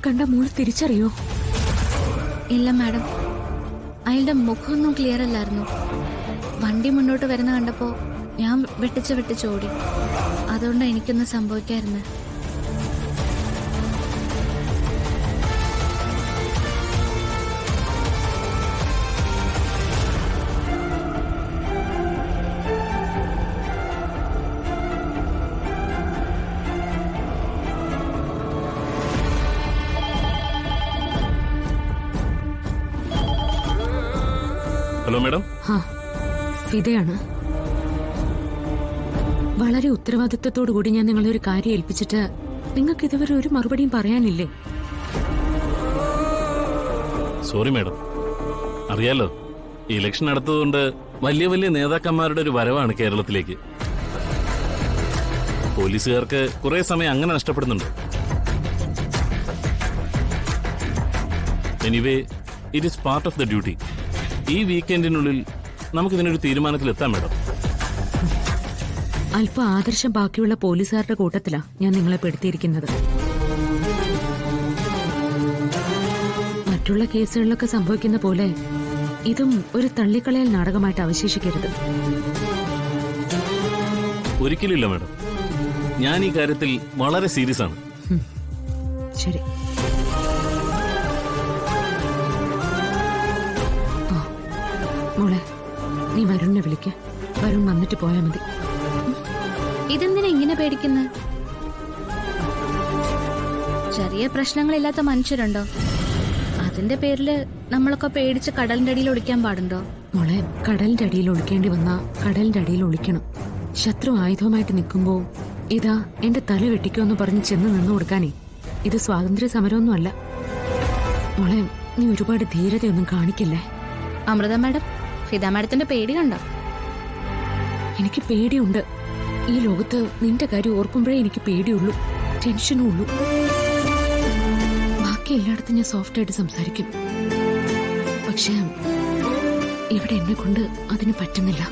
കണ്ട മോള് തിരിച്ചറിയോ? ഇല്ല മാഡം, അയാളുടെ മുഖമൊന്നും ക്ലിയർ അല്ലായിരുന്നു. വണ്ടി മുന്നോട്ട് വരുന്ന കണ്ടപ്പോ ഞാൻ വെട്ടിച്ചോടി. അതുകൊണ്ടാണ് എനിക്കൊന്നും സംഭവിക്കായിരുന്നു. Hello madam. ഫിദയാണ്. വളരെ ഉത്തരവാദിത്വത്തോടു കൂടി ഞാൻ നിങ്ങളെ ഒരു കാര്യം ഏൽപ്പിച്ചിട്ട് നിങ്ങൾക്ക് ഇതുവരെ ഒരു മറുപടിയും പറയാനില്ലേ? Sorry madam. അറിയാലോ, ഇലക്ഷൻ അടുത്തതുകൊണ്ട് വലിയ വലിയ നേതാക്കന്മാരുടെ ഒരു വരവാണ് കേരളത്തിലേക്ക്. പോലീസുകാർക്ക് കുറെ സമയം അങ്ങനെ നഷ്ടപ്പെടുന്നുണ്ട്. Anyway, it is part of the duty. ഈ വീക്കെൻഡിനുള്ളിൽ നമുക്കിതിനൊരു തീരുമാനത്തിലെത്താം മാഡം. അല്പം ആദർശം ബാക്കിയുള്ള പോലീസുകാരുടെ കൂട്ടത്തിലാ ഞാൻ നിങ്ങളെ പെടുത്തിയിരിക്കുന്നത്. മറ്റുള്ള കേസുകളിലൊക്കെ സംഭവിക്കുന്ന പോലെ ഇതും ഒരു തള്ളിക്കളയൽ നാടകമായിട്ട് അവശേഷിക്കരുത്. ഒരിക്കലുമില്ല മാഡം. ഞാൻ ഈ കാര്യത്തിൽ വളരെ സീരിയസ് ആണ്. ശരി. മോളെ, നീ വരുണിനെ വിളിക്ക. വരുൺ വന്നിട്ട് പോയാ മതി. ഇതെന്തിനാ ഇങ്ങനെ പേടിക്കുന്നത്? ചെറിയ പ്രശ്നങ്ങളില്ലാത്ത മനുഷ്യരുണ്ടോ? അതിന്റെ പേരില് നമ്മളൊക്കെ പേടിച്ച് കടലിന്റെ അടിയിൽ ഒളിക്കാൻ പാടുണ്ടോ? മോളെ, കടലിന്റെ അടിയിൽ ഒളിക്കേണ്ടി വന്നാ കടലിന്റെ അടിയിൽ ഒളിക്കണം. ശത്രു ആയുധവുമായിട്ട് നിൽക്കുമ്പോ ഇതാ എന്റെ തല വെട്ടിക്കോന്ന് പറഞ്ഞ് ചെന്ന് നിന്നു കൊടുക്കാനേ ഇത് സ്വാതന്ത്ര്യ സമരമൊന്നുമല്ല. മോളെ, നീ ഒരുപാട് ധീരതയൊന്നും കാണിക്കില്ലേ? അമൃത മാഡം, ഫിദ മാഡത്തിന്റെ പേടി കണ്ടോ? എനിക്ക് പേടിയുണ്ട്. ഈ ലോകത്ത് നിന്റെ കാര്യം ഓർക്കുമ്പോഴേ എനിക്ക് പേടിയുള്ളൂ, ടെൻഷനും ഉള്ളൂ. ബാക്കി എല്ലായിടത്തും ഞാൻ സോഫ്റ്റ് ആയിട്ട് സംസാരിക്കും. പക്ഷെ ഇവിടെ എന്നെ കൊണ്ട് അതിന് പറ്റുന്നില്ല.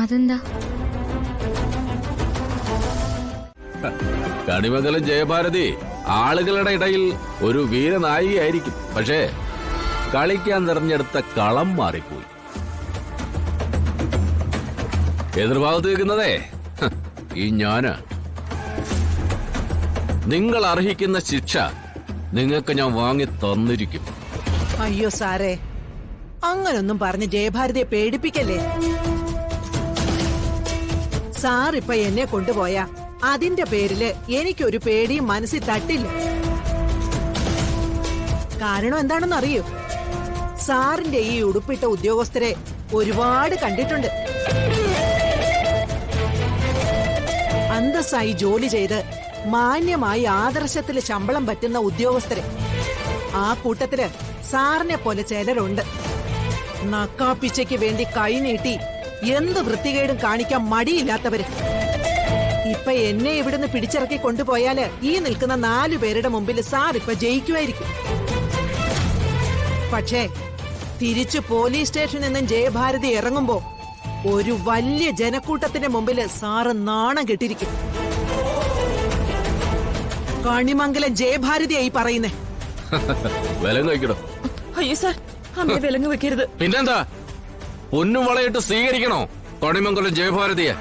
അതെന്താ? കണിമംഗലം ജയഭാരതി ആളുകളുടെ ഇടയിൽ ഒരു വീരനായികയായിരിക്കും. പക്ഷേ കളിക്കാൻ തെരഞ്ഞെടുത്ത കളം മാറിപ്പോയി. എതിർഭാഗത്ത് നിൽക്കുന്നതേ ഈ ഞാന്. നിങ്ങൾ അർഹിക്കുന്ന ശിക്ഷ നിങ്ങൾക്ക് ഞാൻ വാങ്ങി തന്നിരിക്കും. അയ്യോ സാറേ, അങ്ങനൊന്നും പറഞ്ഞ് ജയഭാരതിയെ പേടിപ്പിക്കല്ലേ. സാർ ഇപ്പൊ എന്നെ കൊണ്ടുപോയാ അതിന്റെ പേരില് എനിക്കൊരു പേടിയും മനസ്സിൽ തട്ടില്ല. കാരണം എന്താണെന്ന് അറിയോ? സാറിന്റെ ഈ ഉടുപ്പിട്ട ഉദ്യോഗസ്ഥരെ ഒരുപാട് കണ്ടിട്ടുണ്ട്. അന്തസ്സായി ജോലി ചെയ്ത് മാന്യമായി ആദർശത്തിൽ ശമ്പളം പറ്റുന്ന ഉദ്യോഗസ്ഥരെ. ആ കൂട്ടത്തില് സാറിനെ പോലെ ചിലരുണ്ട്. നക്കാപ്പിച്ചയ്ക്ക് വേണ്ടി കൈനീട്ടി എന്ത് വൃത്തികേടും കാണിക്കാൻ മടിയില്ലാത്തവര്. ഇപ്പൊ എന്നെ ഇവിടുന്ന് പിടിച്ചിറക്കി കൊണ്ടുപോയാല് ഈ നിൽക്കുന്ന 4 പേരുടെ മുമ്പിൽ സാർ ഇപ്പൊ ജയിക്കുമായിരിക്കും. പക്ഷേ തിരിച്ചു പോലീസ് സ്റ്റേഷനിൽ നിന്നും ജയഭാരതി ഇറങ്ങുമ്പോ ഒരു വലിയ ജനക്കൂട്ടത്തിന്റെ മുമ്പില് സാറ് നാണം കെട്ടിരിക്കും. കണിമംഗലം ജയഭാരതിയായി പറയുന്നേ. വിലങ്ങ് വയ്ക്കണോ? അയ്യോ സാർ, അമ്മയെ വിലങ്ങ് വെക്കരുത്. പിന്നെന്താ, പൊന്നും വളയിട്ട് സ്വീകരിക്കണോ കണിമംഗലം ജയഭാരതിയെ?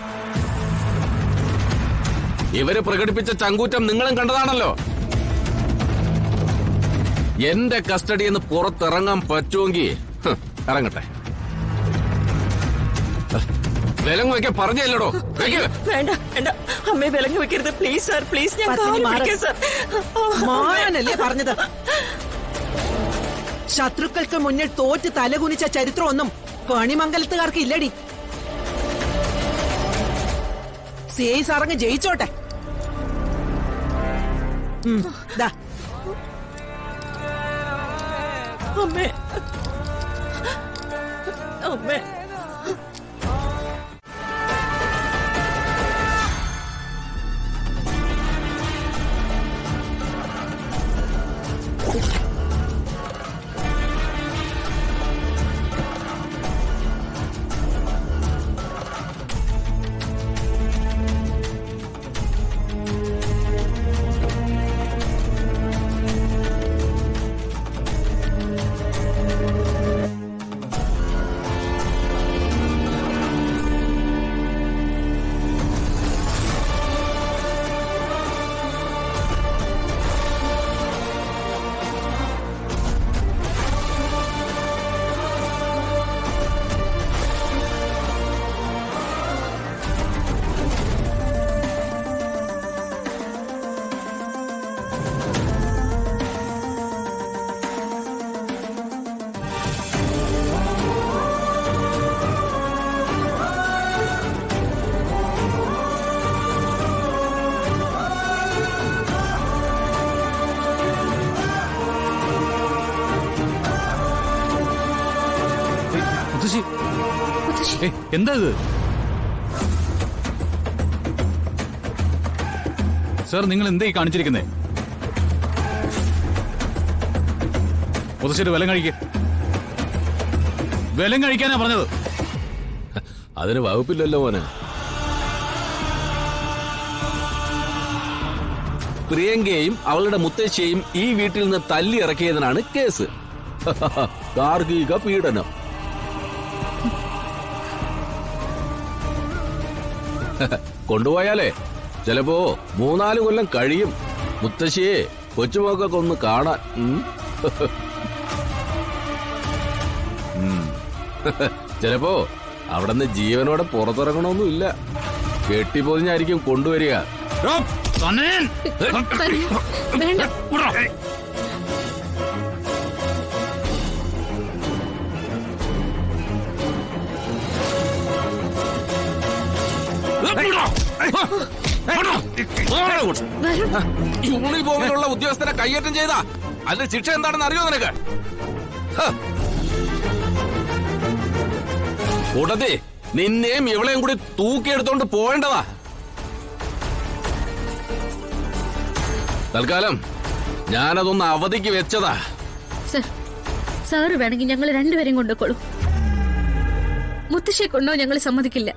ഇവര് പ്രകടിപ്പിച്ച ചങ്കൂറ്റം നിങ്ങളും കണ്ടതാണല്ലോ. എന്റെ കസ്റ്റഡിയിൽ നിന്ന് പുറത്തിറങ്ങാൻ പറ്റുമെങ്കിൽ ഇറങ്ങട്ടെ. വിലങ്ങ് വെക്കാൻ പറഞ്ഞല്ലോ. വേണ്ട വേണ്ട, അമ്മയെ വിലങ്ങ് വെക്കരുത് പ്ലീസ് സാർ, പ്ലീസ്. മാനല്ലേ പറഞ്ഞത്. ശത്രുക്കൾക്ക് മുന്നിൽ തോറ്റ് തലകുനിച്ച ചരിത്രമൊന്നും കണിമംഗലത്തുകാർക്ക് ഇല്ലടി. സിഐ സാറങ്ങ് ജയിച്ചോട്ടെ. അമ്മേ, അമ്മേ. എന്താ ഇത്? സർ, നിങ്ങൾ എന്തേ കാണിച്ചിരിക്കുന്നേ? മുതശ്ശേരി വിലം കഴിക്കുക. വിലം കഴിക്കാനാ പറഞ്ഞത്. അതിന് വകുപ്പില്ലല്ലോ മോനെ. പ്രിയങ്കയെയും അവളുടെ മുത്തശ്ശിയെയും ഈ വീട്ടിൽ നിന്ന് തല്ലി ഇറക്കിയതിനാണ് കേസ്. ഗാർഹിക പീഡനം. കൊണ്ടുപോയാലേ ചിലപ്പോ 3-4 കൊല്ലം കഴിയും മുത്തശ്ശിയെ കൊച്ചുമക്കൾക്ക് ഒന്ന് കാണാൻ. ചിലപ്പോ അവിടെ നിന്ന് ജീവനോടെ പുറത്തിറങ്ങണമെന്നില്ല, കെട്ടിപ്പൊതിഞ്ഞായിരിക്കും കൊണ്ടുവരിക. വേണ്ട. യൂണിഫോമിലുള്ള ഉദ്യോഗസ്ഥരെ കയ്യേറ്റം ചെയ്താ അതിന്റെ ശിക്ഷ എന്താണെന്ന് അറിയോ നിനക്ക്? കൂട്ടത്തി നിന്നെയും ഇവളെയും കൂടി തൂക്കിയെടുത്തോണ്ട് പോവേണ്ടതാ. തൽക്കാലം ഞാനതൊന്ന് അവധിക്ക് വെച്ചതാ. സർ, സാറ് വേണമെങ്കിൽ ഞങ്ങൾ രണ്ടുപേരെയും കൊണ്ടുപോയിക്കോളൂ. മുത്തശ്ശിയെ കൊണ്ടോ ഞങ്ങൾ സമ്മതിക്കില്ല.